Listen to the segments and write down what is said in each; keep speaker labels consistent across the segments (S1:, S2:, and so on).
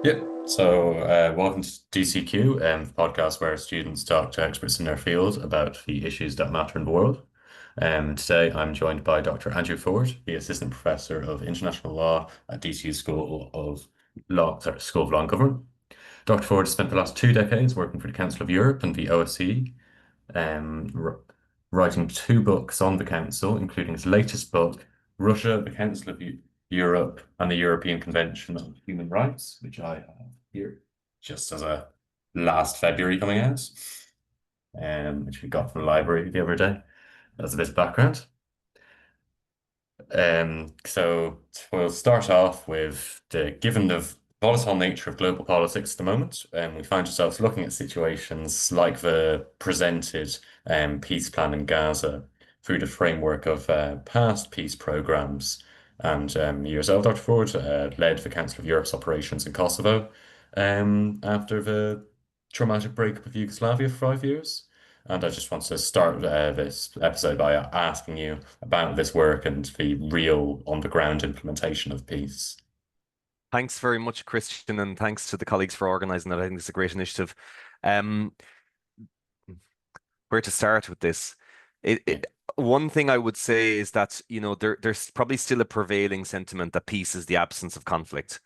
S1: Yep. Welcome to DCQ, the podcast where students talk to experts in their field about the issues that matter in the world. Today, I'm joined by Dr. Andrew Forde, the Assistant Professor of International Law at DCU School of Law and Government. Dr. Forde spent the last 2 decades working for the Council of Europe and the OSCE, um, r- writing 2 books on the Council, including his latest book, Russia, the Council of Europe, and the European Convention on Human Rights, which I have here just as a last February coming out, which we got from the library the other day. As a bit of background. So we'll start off with given the volatile nature of global politics at the moment, we find ourselves looking at situations like the presented peace plan in Gaza through the framework of past peace programs. And yourself, Dr. Forde, led the Council of Europe's operations in Kosovo after the traumatic breakup of Yugoslavia for 5 years. And I just want to start this episode by asking you about this work and the real on-the-ground implementation of peace.
S2: Thanks very much, Christian, and thanks to the colleagues for organizing that. I think it's a great initiative. Um, where to start with this?
S1: Yeah.
S2: One thing I would say is that, there's probably still a prevailing sentiment that peace is the absence of conflict.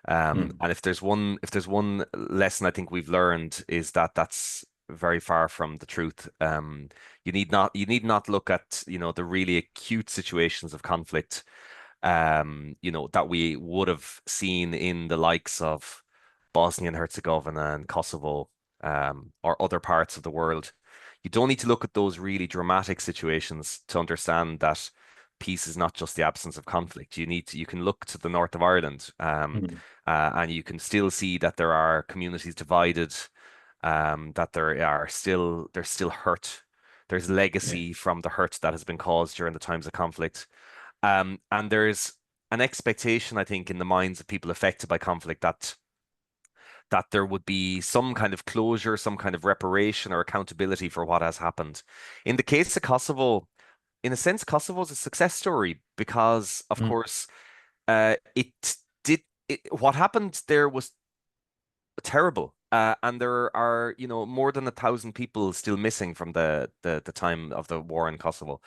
S1: Mm.
S2: And if there's one lesson I think we've learned is that that's very far from the truth. You need not look at, the really acute situations of conflict, that we would have seen in the likes of Bosnia and Herzegovina and Kosovo, or other parts of the world. You don't need to look at those really dramatic situations to understand that peace is not just the absence of conflict. You can look to the north of Ireland,
S1: Mm.
S2: and you can still see that there are communities divided, that there's still hurt. There's
S1: Yeah.
S2: legacy from the hurt that has been caused during the times of conflict. And there's an expectation, I think, in the minds of people affected by conflict that there would be some kind of closure, some kind of reparation or accountability for what has happened. In the case of Kosovo, in a sense, Kosovo is a success story because, of
S1: Mm.
S2: course, what happened there was terrible. And there are, more than 1,000 people still missing from the time of the war in Kosovo.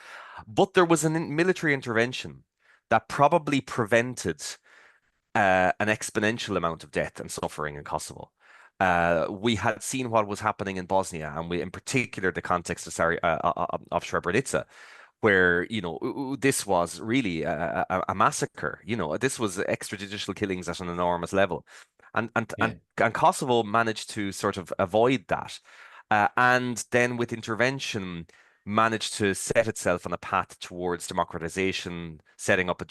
S2: But there was a military intervention that probably prevented an exponential amount of death and suffering in Kosovo. We had seen what was happening in Bosnia, and in particular, the context of Srebrenica, where this was really a massacre. This was extrajudicial killings at an enormous level, and and and
S1: Yeah.
S2: and Kosovo managed to sort of avoid that, and then with intervention managed to set itself on a path towards democratization, setting up a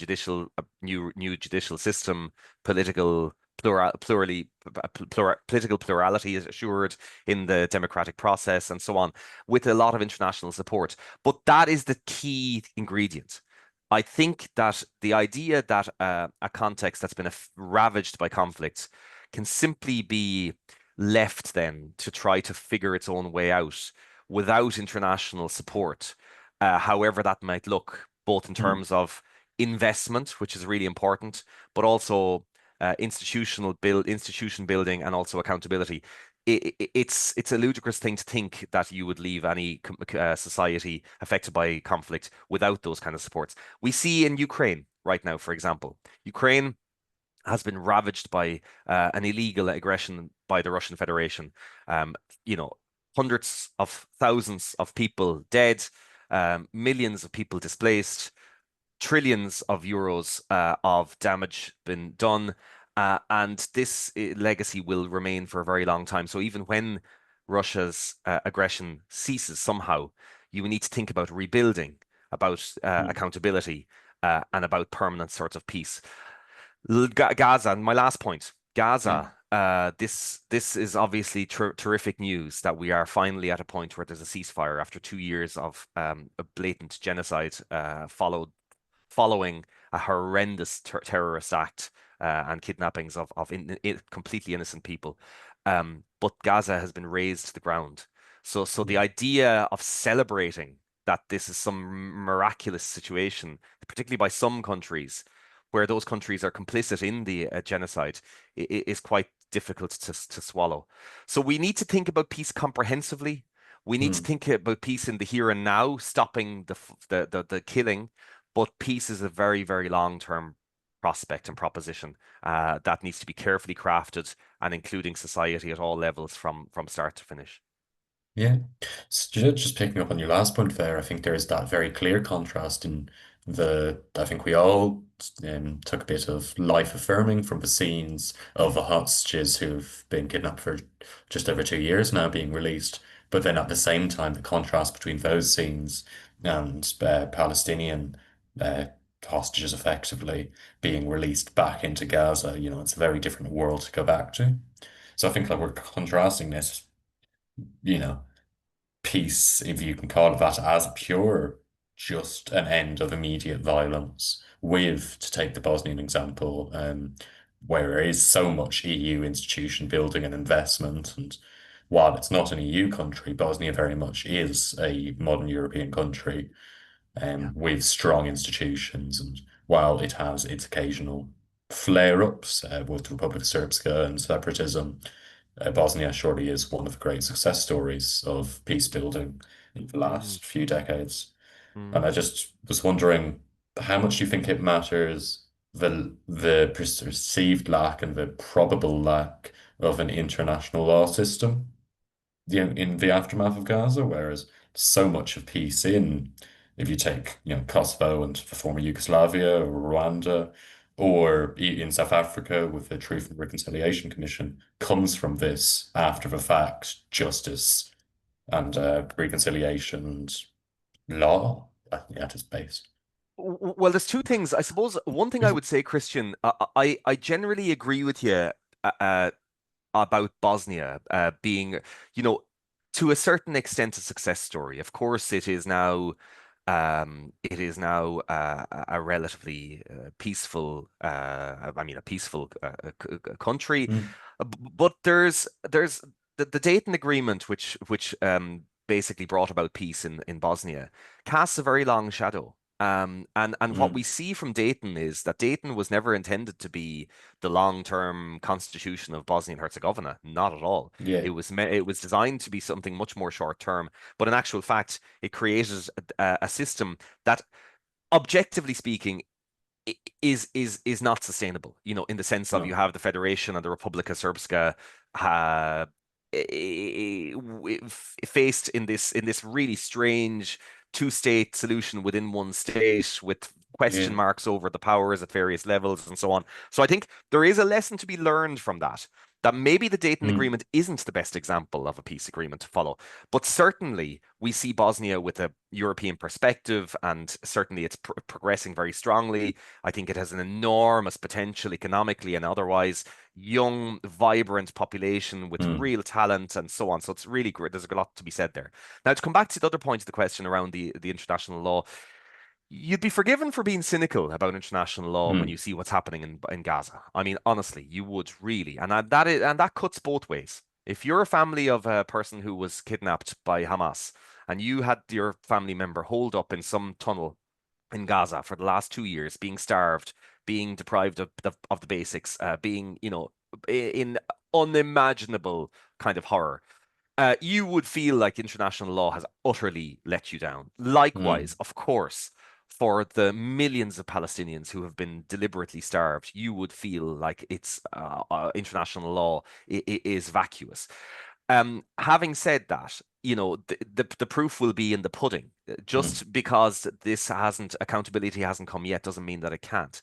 S2: new judicial system, political political plurality is assured in the democratic process, and so on, with a lot of international support. But that is the key ingredient. I think that the idea that a context that's been ravaged by conflict can simply be left then to try to figure its own way out without international support, however that might look, both in
S1: Mm.
S2: terms of investment, which is really important, but also institution building and also accountability. It's a ludicrous thing to think that you would leave any society affected by conflict without those kind of supports. We see in Ukraine right now, for example, Ukraine has been ravaged by an illegal aggression by the Russian Federation. Um, you know, hundreds of thousands of people dead, millions of people displaced, trillions of euros of damage been done, and this legacy will remain for a very long time. So even when Russia's aggression ceases somehow, you need to think about rebuilding, about
S1: Mm.
S2: accountability, and about permanent sorts of peace. Gaza, and my last point,
S1: Yeah.
S2: Gaza. This is obviously terrific news that we are finally at a point where there's a ceasefire after 2 years of a blatant genocide, following a horrendous terrorist act, and kidnappings of completely innocent people. But Gaza has been razed to the ground. So the
S1: Yeah.
S2: idea of celebrating that this is some miraculous situation, particularly by some countries, where those countries are complicit in the genocide, is quite difficult to swallow. So we need to think about peace comprehensively. We need to
S1: Mm.
S2: think about peace in the here and now, stopping the killing. But peace is a very, very long-term prospect and proposition that needs to be carefully crafted and including society at all levels from start to finish.
S1: Yeah. So just picking up on your last point there, I think there is that very clear contrast in I think we all took a bit of life affirming from the scenes of the hostages who've been kidnapped for just over 2 years now being released. But then at the same time, the contrast between those scenes and Palestinian uh, hostages effectively being released back into Gaza, it's a very different world to go back to. So I think like we're contrasting this, you know peace, if you can call it that, as pure just an end of immediate violence, with, to take the Bosnian example, where there is so much EU institution building and investment. And while it's not an EU country, Bosnia very much is a modern European country,
S2: Yeah.
S1: with strong institutions. And while it has its occasional flare-ups with the Republic of Srpska and separatism, Bosnia surely is one of the great success stories of peace building in the
S2: Mm,
S1: last few decades. And
S2: mm.
S1: I just was wondering how much do you think it matters the perceived lack and the probable lack of an international law system, in the aftermath of Gaza, whereas so much of peace if you take, Kosovo and the former Yugoslavia, or Rwanda, or in South Africa with the Truth and Reconciliation Commission, comes from this after the fact justice and reconciliation and law at its base.
S2: Well, there's two things. I suppose one thing I would say, Christian, I generally agree with you about Bosnia being, you know, to a certain extent, a success story. Of course, it is now a relatively peaceful, I mean, a peaceful country.
S1: Mm,
S2: But there's the Dayton Agreement, which basically brought about peace in Bosnia, casts a very long shadow. And what we
S1: mm,
S2: see from Dayton is that Dayton was never intended to be the long-term constitution of Bosnia and Herzegovina. Not at all.
S1: yeah.
S2: It was designed to be something much more short-term. But in actual fact, it created a system that, objectively speaking, is not sustainable. In the sense of, you
S1: No.
S2: have the Federation and the Republika Srpska uh, faced in this really strange two-state solution within one state, with
S1: Yeah.
S2: question marks over the powers at various levels and so on. So I think there is a lesson to be learned from that. That maybe the Dayton
S1: Mm,
S2: Agreement isn't the best example of a peace agreement to follow, but certainly we see Bosnia with a European perspective, and certainly it's progressing very strongly. I think it has an enormous potential economically and otherwise, young, vibrant population with
S1: mm,
S2: real talent and so on. So it's really great. There's a lot to be said there. Now, to come back to the other point of the question around the international law, you'd be forgiven for being cynical about international law when you
S1: mm,
S2: see what's happening in Gaza. I mean, honestly, you would really, and that cuts both ways. If you're a family of a person who was kidnapped by Hamas, and you had your family member holed up in some tunnel in Gaza for the last 2 years, being starved, being deprived of the basics, being, in unimaginable kind of horror, you would feel like international law has utterly let you down.
S1: mm,
S2: Likewise, of course, for the millions of Palestinians who have been deliberately starved, you would feel like it's international law is vacuous. Having said that, the proof will be in the pudding.
S1: mm,
S2: Just because accountability hasn't come yet, doesn't mean that it can't.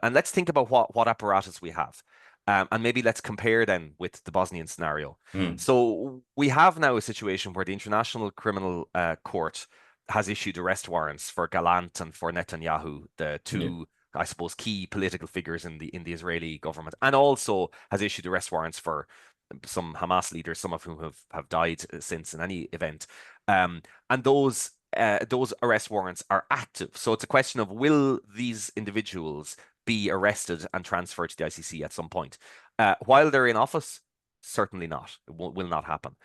S2: And let's think about what apparatus we have. And maybe let's compare then with the Bosnian scenario.
S1: mm.
S2: So we have now a situation where the International Criminal Court has issued arrest warrants for Gallant and for Netanyahu, the
S1: Yeah.
S2: two, I suppose, key political figures in the Israeli government, and also has issued arrest warrants for some Hamas leaders, some of whom have died since in any event. And those arrest warrants are active. So it's a question of, will these individuals be arrested and transferred to the ICC at some point? While they're in office, certainly not. It will not happen.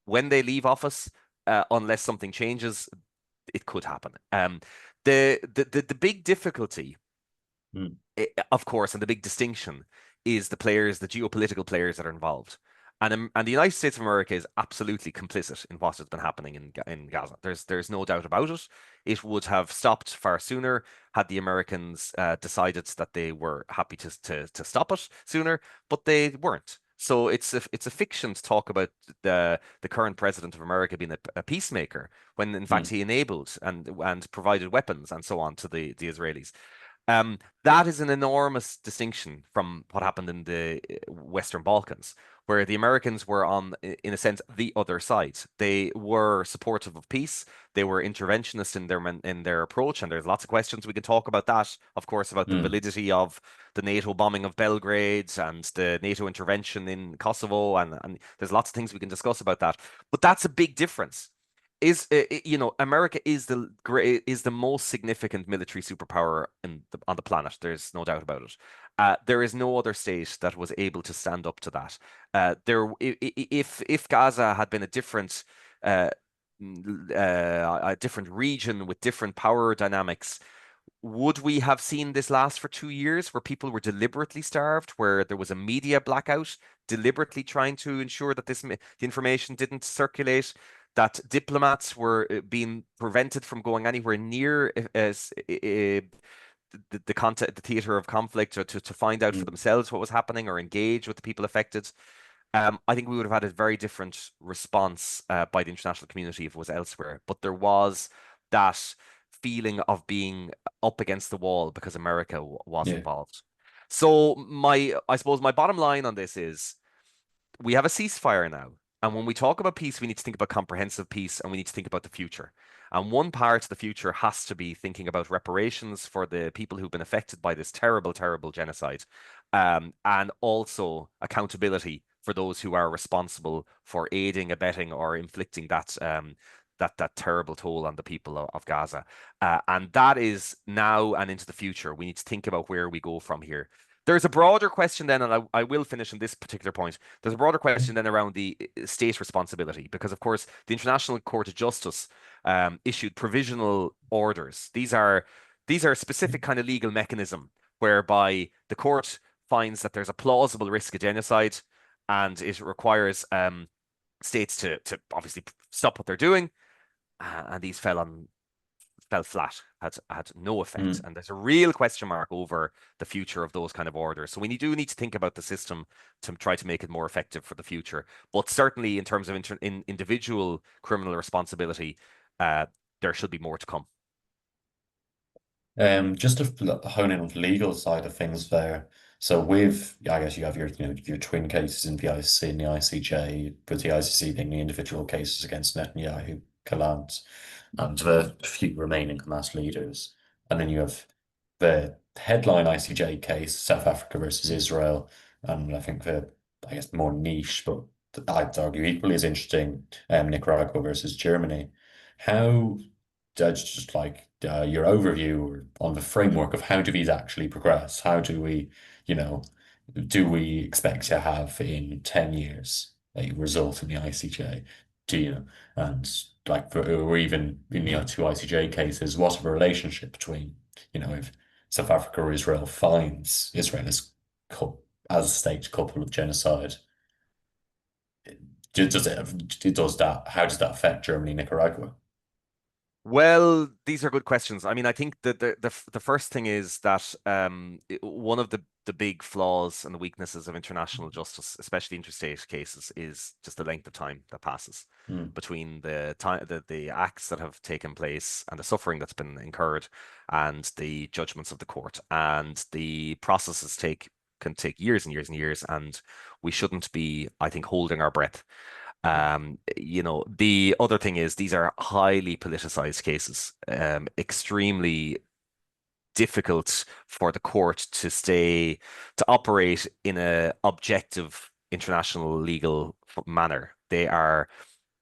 S2: When they leave office, unless something changes, it could happen. The big difficulty,
S1: Mm,
S2: of course, and the big distinction is the players, the geopolitical players that are involved. And the United States of America is absolutely complicit in what has been happening in Gaza. There's no doubt about it. It would have stopped far sooner had the Americans decided that they were happy to stop it sooner, but they weren't. So it's a fiction to talk about the current president of America being a peacemaker when in fact
S1: Mm.
S2: he enabled and provided weapons and so on to the Israelis. That is an enormous distinction from what happened in the Western Balkans, where the Americans were on, in a sense, the other side. They were supportive of peace. They were interventionist in their approach, and there's lots of questions we can talk about that, of course, about the
S1: Mm.
S2: validity of the NATO bombing of Belgrade and the NATO intervention in Kosovo, and there's lots of things we can discuss about that. But that's a big difference America is the most significant military superpower on the planet. There's no doubt about it. There is no other state that was able to stand up to that. If Gaza had been uh, a different region with different power dynamics, would we have seen this last for 2 years, where people were deliberately starved, where there was a media blackout, deliberately trying to ensure that the information didn't circulate, that diplomats were being prevented from going anywhere near the theater of conflict, or to find out for
S1: Mm.
S2: themselves what was happening or engage with the people affected? I think we would have had a very different response by the international community if it was elsewhere. But there was that feeling of being up against the wall because America was
S1: Yeah.
S2: involved. So I suppose my bottom line on this is we have a ceasefire now. And when we talk about peace, we need to think about comprehensive peace, and we need to think about the future. And one part of the future has to be thinking about reparations for the people who've been affected by this terrible, terrible genocide, and also accountability for those who are responsible for aiding, abetting, or inflicting that terrible toll on the people of Gaza. And that is now and into the future. We need to think about where we go from here. There's a broader question then, and I will finish on this particular point. There's a broader question then around the state responsibility, because of course the International Court of Justice issued provisional orders. These are a specific kind of legal mechanism whereby the court finds that there's a plausible risk of genocide, and it requires states to obviously stop what they're doing, and these fell flat, had no effect.
S1: Mm.
S2: And there's a real question mark over the future of those kind of orders. So we do need to think about the system to try to make it more effective for the future. But certainly in terms of individual criminal responsibility, uh, there should be more to come.
S1: Just to hone in on the legal side of things there. So with, I guess you have your twin cases in the ICC and the ICJ, with the ICC being the individual cases against Netanyahu, Gallant, and the few remaining Hamas leaders. And then you have the headline ICJ case, South Africa versus Israel, and I think I guess, more niche, but I'd argue equally as interesting, Nicaragua versus Germany. How That's just like your overview on the framework of how do these actually progress? How do you know, do we expect to have in 10 years a result in the ICJ? Do you, and like, or even in, two ICJ cases, what of a relationship between, if South Africa or Israel finds Israel as a state culpable of genocide, how does that affect Germany, Nicaragua?
S2: Well, these are good questions. I mean, I think that the first thing is that one of the big flaws and the weaknesses of international justice, especially interstate cases, is just the length of time that passes
S1: Mm.
S2: between the time the acts that have taken place and the suffering that's been incurred and the judgments of the court. And the processes can take years and years and years, and we shouldn't be, I think, holding our breath. The other thing is these are highly politicized cases, extremely difficult for the court to operate in a objective international legal manner. They are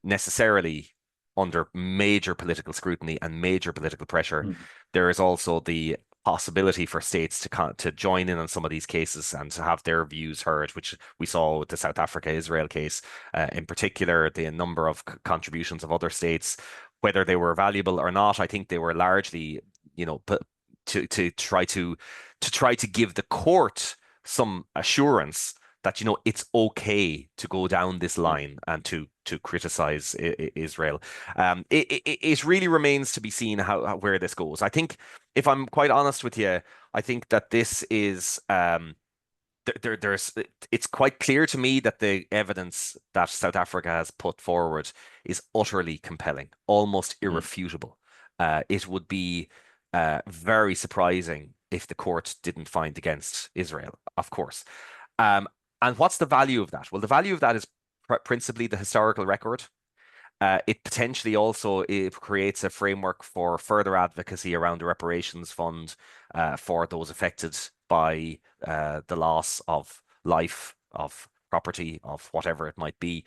S2: necessarily under major political scrutiny and major political pressure.
S1: Mm.
S2: There is also the possibility for states to join in on some of these cases and to have their views heard, which we saw with the South Africa Israel case, in particular, the number of contributions of other states, whether they were valuable or not. I think they were largely, to try to give the court some assurance that, it's okay to go down this
S1: Yeah.
S2: line and to criticize Israel. It really remains to be seen where this goes. I think, if I'm quite honest with you, I think that this is there's it's quite clear to me that the evidence that South Africa has put forward is utterly compelling, almost
S1: Mm.
S2: irrefutable. It would be very surprising if the court didn't find against Israel, of course. Um, and what's the value of that? Well, the value of that is principally the historical record. It potentially also creates a framework for further advocacy around the reparations fund for those affected by the loss of life, of property, of whatever it might be.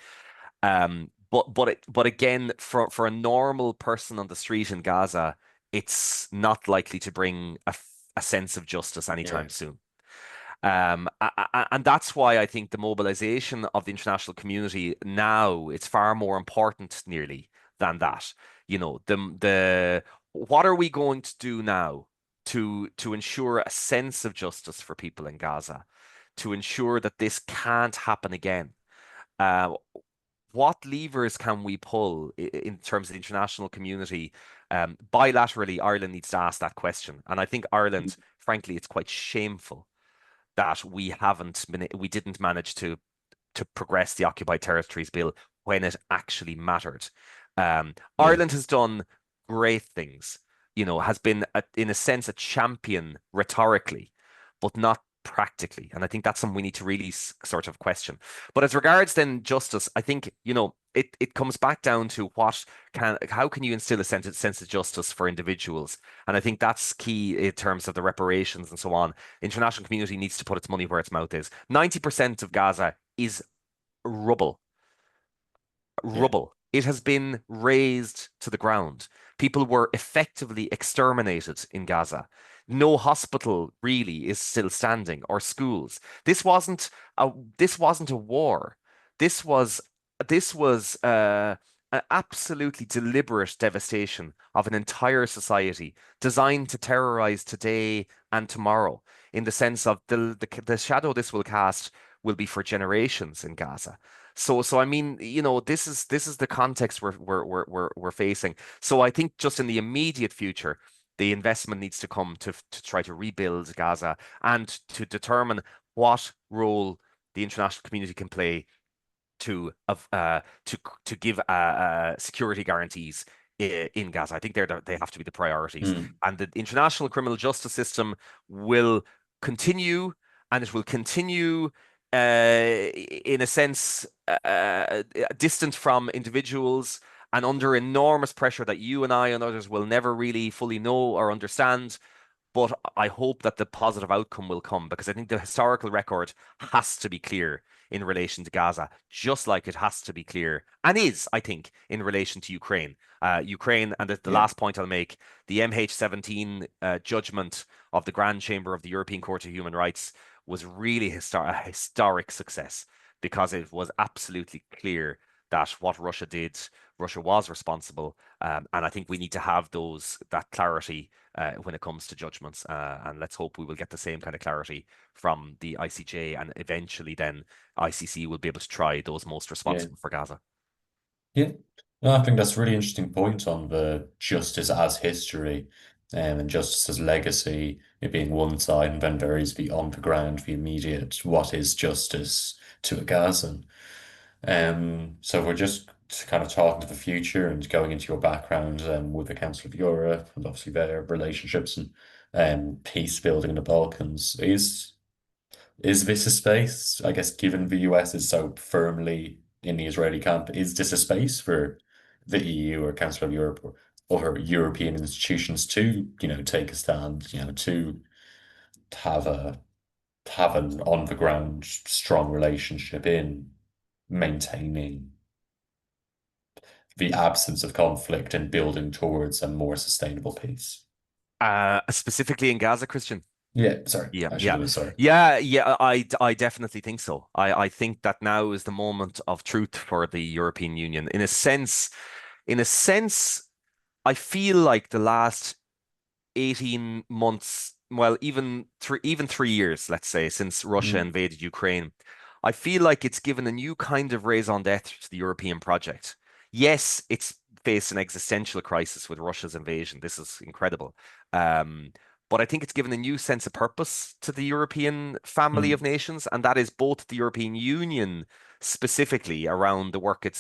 S2: But again, for a normal person on the street in Gaza, it's not likely to bring a sense of justice
S1: Yeah.
S2: anytime soon. And that's why I think the mobilization of the international community now, it's far more important nearly than that. The what are we going to do now to ensure a sense of justice for people in Gaza, to ensure that this can't happen again? Uh, what levers can we pull in terms of the international community? Bilaterally, Ireland needs to ask that question. And I think Ireland, frankly, it's quite shameful that we didn't manage to progress the Occupied Territories Bill when it actually mattered.
S1: Yeah.
S2: Ireland has done great things, has been in a sense a champion rhetorically, but not practically. And I think that's something we need to really sort of question. But as regards then justice, I think, it comes back down to how can you instill a sense of justice for individuals? And I think that's key in terms of the reparations and so on. International community needs to put its money where its mouth is. 90% of Gaza is rubble.
S1: Yeah.
S2: Rubble. It has been razed to the ground. People were effectively exterminated in Gaza. No hospital really is still standing, or schools. This wasn't a war. This was an absolutely deliberate devastation of an entire society designed to terrorize today and tomorrow, in the sense of the shadow this will cast will be for generations in Gaza. So I mean, this is the context we're facing. So I think just in the immediate future, the investment needs to come to try to rebuild Gaza and to determine what role the international community can play to to give security guarantees in Gaza. I think they have to be the priorities,
S1: Mm.
S2: and the international criminal justice system will continue, and it will continue in a sense distant from individuals and under enormous pressure that you and I and others will never really fully know or understand. But I hope that the positive outcome will come, because I think the historical record has to be clear in relation to Gaza, just like it has to be clear, and is, I think, in relation to Ukraine. Ukraine, and the
S1: Yeah.
S2: last point I'll make, the MH17 judgment of the Grand Chamber of the European Court of Human Rights was really a historic success, because it was absolutely clear that what Russia did, Russia was responsible. And I think we need to have that clarity when it comes to judgments. And let's hope we will get the same kind of clarity from the ICJ, and eventually then ICC will be able to try those most
S1: Yeah.
S2: responsible for Gaza.
S1: Yeah. No, I think that's a really interesting point on the justice as history, and justice as legacy, it being one side, and then there is the on the ground, the immediate, what is justice to a Gazan. So we're just kind of talking to the future and going into your background with the Council of Europe and obviously their relationships and peace building in the Balkans. Is this a space, I guess, given the US is so firmly in the Israeli camp, is this a space for the EU or Council of Europe or other European institutions to, take a stand, to have an on the ground strong relationship in maintaining the absence of conflict and building towards a more sustainable peace?
S2: Specifically in Gaza, Christian.
S1: Yeah, sorry,
S2: Yeah,
S1: I should
S2: yeah,
S1: have been sorry.
S2: yeah. I definitely think so. I think that now is the moment of truth for the European Union. In a sense, I feel like the last 18 months well, even 3 years, let's say, since Russia
S1: Mm,
S2: invaded Ukraine, I feel like it's given a new kind of raison d'etre to the European project. Yes, it's faced an existential crisis with Russia's invasion. This is incredible. Um, but I think it's given a new sense of purpose to the European family of
S1: mm,
S2: nations, and that is both the European Union specifically around the work I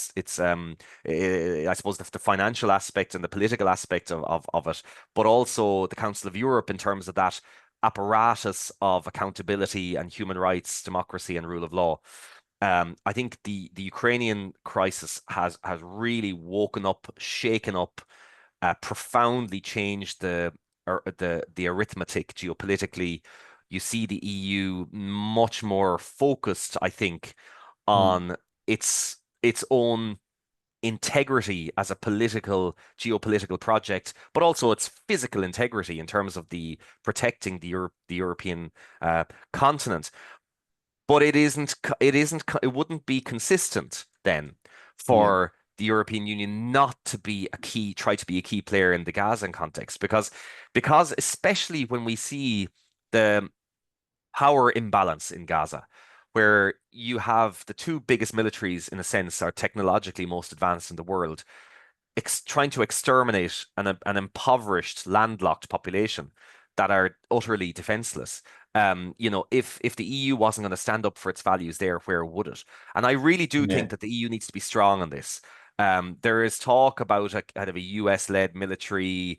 S2: suppose the financial aspect and the political aspect of it, but also the Council of Europe in terms of that apparatus of accountability and human rights, democracy, and rule of law. I think the Ukrainian crisis has really woken up, shaken up, profoundly changed the arithmetic geopolitically. You see the EU much more focused, I think,
S1: mm,
S2: on its own integrity as a geopolitical project, but also its physical integrity in terms of the protecting the European uh, continent. But it wouldn't be consistent then
S1: yeah,
S2: for the European Union not to try to be a key player in the Gazan context, because especially when we see the power imbalance in Gaza, where you have the two biggest militaries, in a sense, are technologically most advanced in the world, trying to exterminate an impoverished, landlocked population that are utterly defenseless. If the EU wasn't going to stand up for its values there, where would it? And I really do think
S1: yeah.
S2: that the EU needs to be strong on this. There is talk about a kind of a US-led military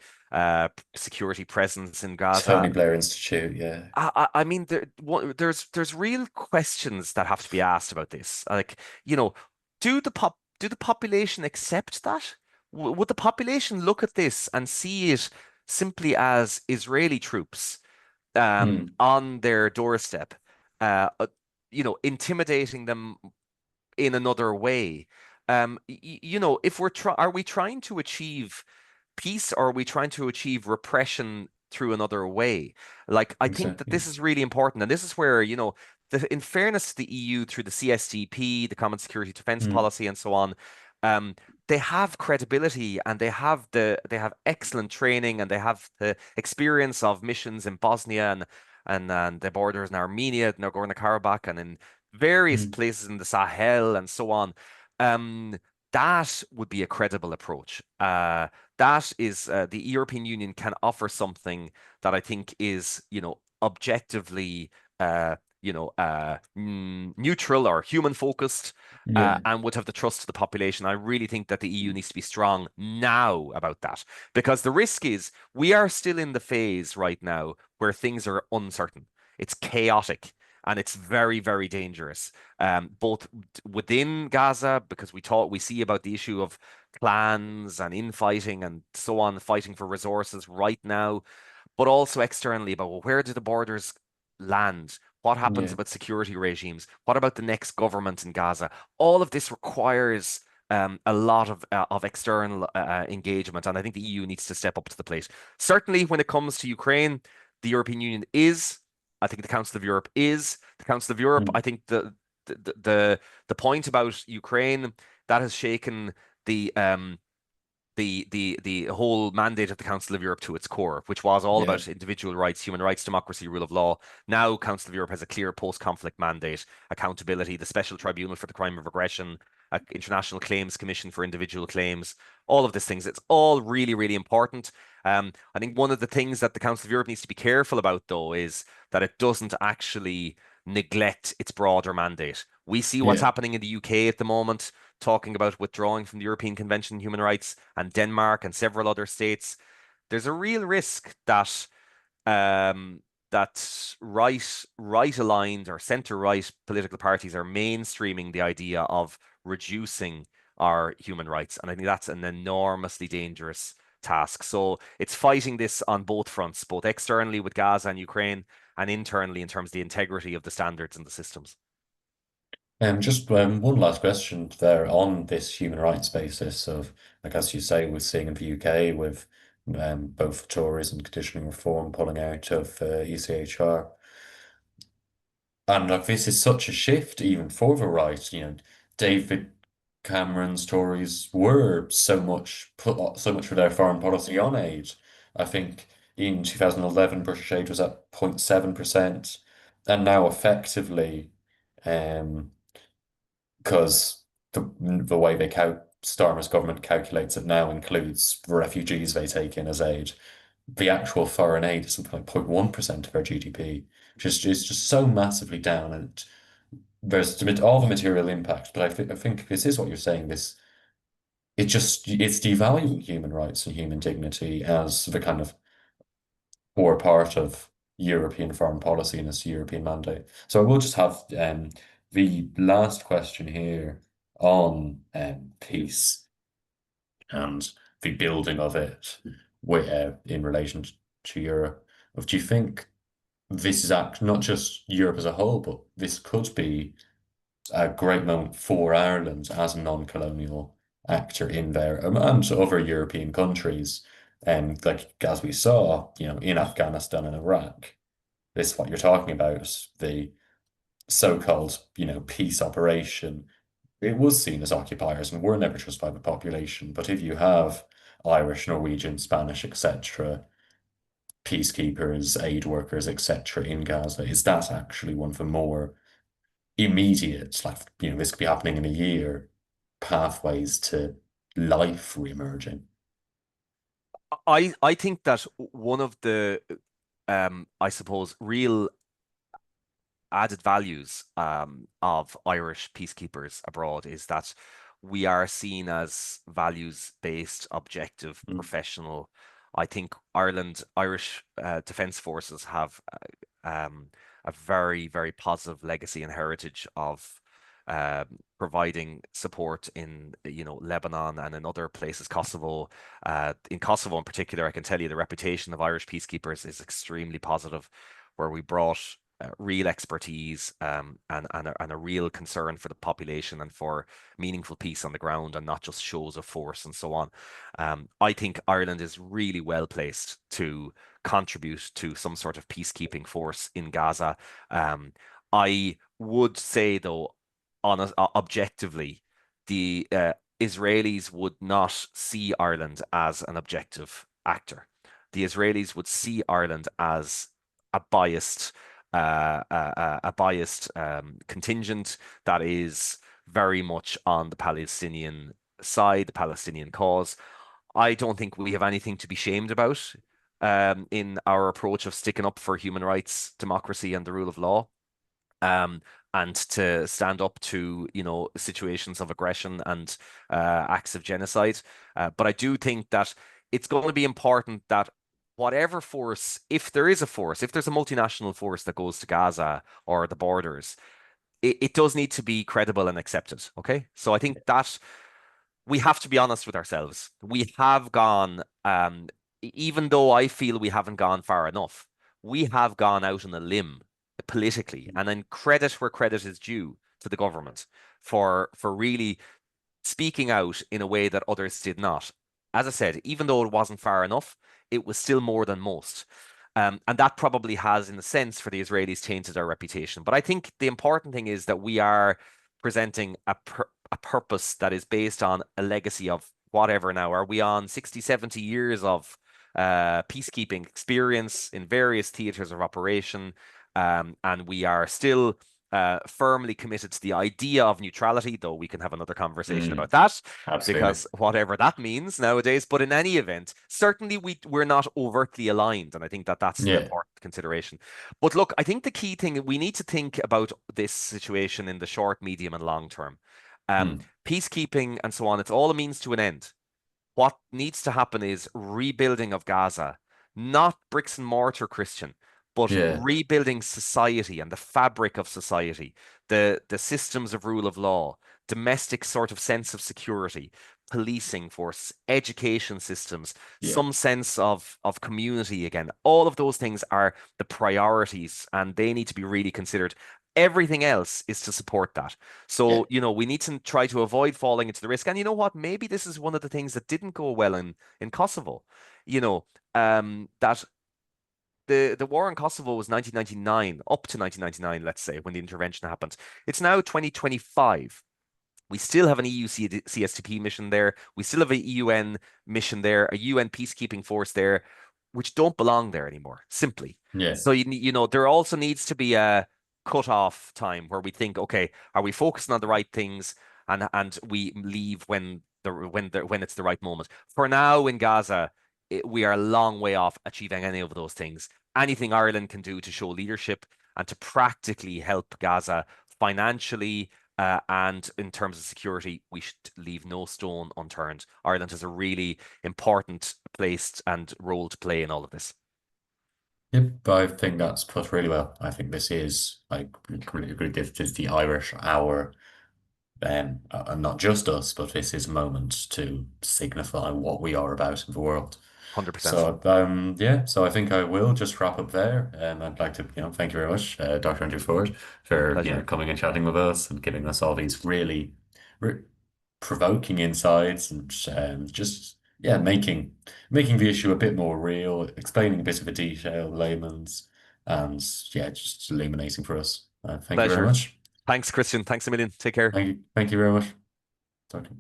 S2: security presence in Gaza.
S1: Tony Blair Institute, yeah.
S2: I mean, there's real questions that have to be asked about this. Like, do the population accept that? Would the population look at this and see it simply as Israeli troops
S1: Mm,
S2: on their doorstep, uh, uh, intimidating them in another way? If are we trying to achieve peace, or are we trying to achieve repression through another way? Like, I think that
S1: exactly.
S2: this is really important. And this is where, in fairness to the EU through the CSDP, the Common Security Defense
S1: Mm,
S2: Policy, and so on, um, they have credibility, and they have excellent training, and they have the experience of missions in Bosnia and the borders in Armenia, Nagorno-Karabakh, and in various
S1: mm,
S2: places in the Sahel and so on. Um, that would be a credible approach. That is the European Union can offer something that I think is, objectively, neutral or human focused,
S1: yeah.
S2: and would have the trust of the population. I really think that the EU needs to be strong now about that, because the risk is we are still in the phase right now where things are uncertain. It's chaotic. And it's very, very dangerous, both within Gaza, because we see about the issue of clans and infighting and so on, fighting for resources right now, but also externally about, well, where do the borders land? What happens
S1: Yeah.
S2: about security regimes? What about the next government in Gaza? All of this requires a lot of external engagement, and I think the EU needs to step up to the plate. Certainly, when it comes to Ukraine, the European Union is. I think the Council of Europe is. The Council of Europe. I
S1: Mm,
S2: think the point about Ukraine that has shaken the um, the whole mandate of the Council of Europe to its core, which was all
S1: yeah.
S2: about individual rights, human rights, democracy, rule of law. Now, Council of Europe has a clear post-conflict mandate, accountability, the Special Tribunal for the Crime of Aggression, International Claims Commission for individual claims, all of these things. It's all really, really important. I think one of the things that the Council of Europe needs to be careful about, though, is that it doesn't actually neglect its broader mandate. We see what's
S1: Yeah.
S2: happening in the UK at the moment, talking about withdrawing from the European Convention on Human Rights, and Denmark and several other states. There's a real risk that um, right aligned or center right political parties are mainstreaming the idea of reducing our human rights, and I think that's an enormously dangerous task. So it's fighting this on both fronts, both externally with Gaza and Ukraine, and internally in terms of the integrity of the standards and the systems.
S1: Just one last question there on this human rights basis of, like as you say, we're seeing in the UK with both Tories and conditioning reform pulling out of ECHR. And like this is such a shift even for the right. David Cameron's Tories were so much put so much for their foreign policy on aid. I think In 2011, British aid was at 0.7%, and now effectively, um, because the way Starmer's government calculates it now includes refugees they take in as aid. The actual foreign aid is something like 0.1% of our GDP, which is just so massively down. And there's all the material impact, but I think this is what you're saying. It's devaluing human rights and human dignity as the kind of core part of European foreign policy and its European mandate. So I will just have the last question here on peace and the building of it in relation to Europe. Do you think this is not just Europe as a whole, but this could be a great moment for Ireland as a non-colonial actor in there, and other European countries, and like as we saw, in Afghanistan and Iraq, this is what you're talking about, the so-called, peace operation. It was seen as occupiers and were never trusted by the population. But if you have Irish, Norwegian, Spanish, etc., peacekeepers, aid workers, etc., in Gaza, is that actually one of the more immediate, like, this could be happening in a year, pathways to life reemerging?
S2: I think that one of the I suppose real added values of Irish peacekeepers abroad is that we are seen as values-based, objective,
S1: Mm.
S2: professional. I think Irish Defence Forces have a very, very positive legacy and heritage of providing support in, Lebanon and in other places, Kosovo. In Kosovo in particular, I can tell you the reputation of Irish peacekeepers is extremely positive, where we brought real expertise and a real concern for the population and for meaningful peace on the ground and not just shows of force and so on. I think Ireland is really well placed to contribute to some sort of peacekeeping force in Gaza. I would say, though, objectively, the Israelis would not see Ireland as an objective actor. The Israelis would see Ireland as a biased contingent that is very much on the Palestinian side, the Palestinian cause. I don't think we have anything to be shamed about in our approach of sticking up for human rights, democracy, and the rule of law. Um, and to stand up to, situations of aggression and acts of genocide. But I do think that it's going to be important that whatever force, if there is a force, if there's a multinational force that goes to Gaza or the borders, it does need to be credible and accepted. Okay. So I think that we have to be honest with ourselves. We have gone, even though I feel we haven't gone far enough, we have gone out on a limb politically, and then credit where credit is due to the government for really speaking out in a way that others did not. As I said, even though it wasn't far enough, it was still more than most. And that probably has, in a sense, for the Israelis, tainted our reputation. But I think the important thing is that we are presenting a purpose that is based on a legacy of whatever now. Are we on 60, 70 years of peacekeeping experience in various theaters of operation? And we are still firmly committed to the idea of neutrality, though we can have another conversation
S1: Mm,
S2: about that,
S1: absolutely.
S2: because whatever that means nowadays. But in any event, certainly we're not overtly aligned, and I think that that's an
S1: Yeah.
S2: important consideration. But look, I think the key thing we need to think about this situation in the short, medium, and long term.
S1: Mm,
S2: Peacekeeping and so on, it's all a means to an end. What needs to happen is rebuilding of Gaza, not bricks and mortar, Christian, but
S1: yeah.
S2: rebuilding society and the fabric of society, the systems of rule of law, domestic sort of sense of security, policing force, education systems,
S1: Yeah.
S2: some sense of community again. All of those things are the priorities and they need to be really considered. Everything else is to support that.
S1: Yeah.
S2: So, we need to try to avoid falling into the risk. And you know what? Maybe this is one of the things that didn't go well in Kosovo. That the war in Kosovo was 1999, up to 1999, let's say, when the intervention happened. It's now 2025. We still have an EU CSTP mission there. We still have a UN mission there, a UN peacekeeping force there. which don't belong there anymore, simply.
S1: Yeah.
S2: So there also needs to be a cut-off time where we think, okay, are we focusing on the right things, and we leave when it's the right moment. For now in Gaza, we are a long way off achieving any of those things. Anything Ireland can do to show leadership and to practically help Gaza financially, and in terms of security, we should leave no stone unturned. Ireland has a really important place and role to play in all of this.
S1: Yep, I think that's put really well. I think this is, I completely agree, this is the Irish hour, and not just us, but this is a moment to signify what we are about in the world.
S2: 100%.
S1: So, yeah, so I think I will just wrap up there. I'd like to, thank you very much, Dr. Andrew Forde, for,
S2: Pleasure.
S1: coming and chatting with us and giving us all these really re provoking insights and just, yeah, making the issue a bit more real, explaining a bit of the detail, layman's, and yeah, just illuminating for us. Thank you very
S2: Pleasure.
S1: much.
S2: Thanks, Christian. Thanks a million. Take care.
S1: Thank you very much. Talk to you.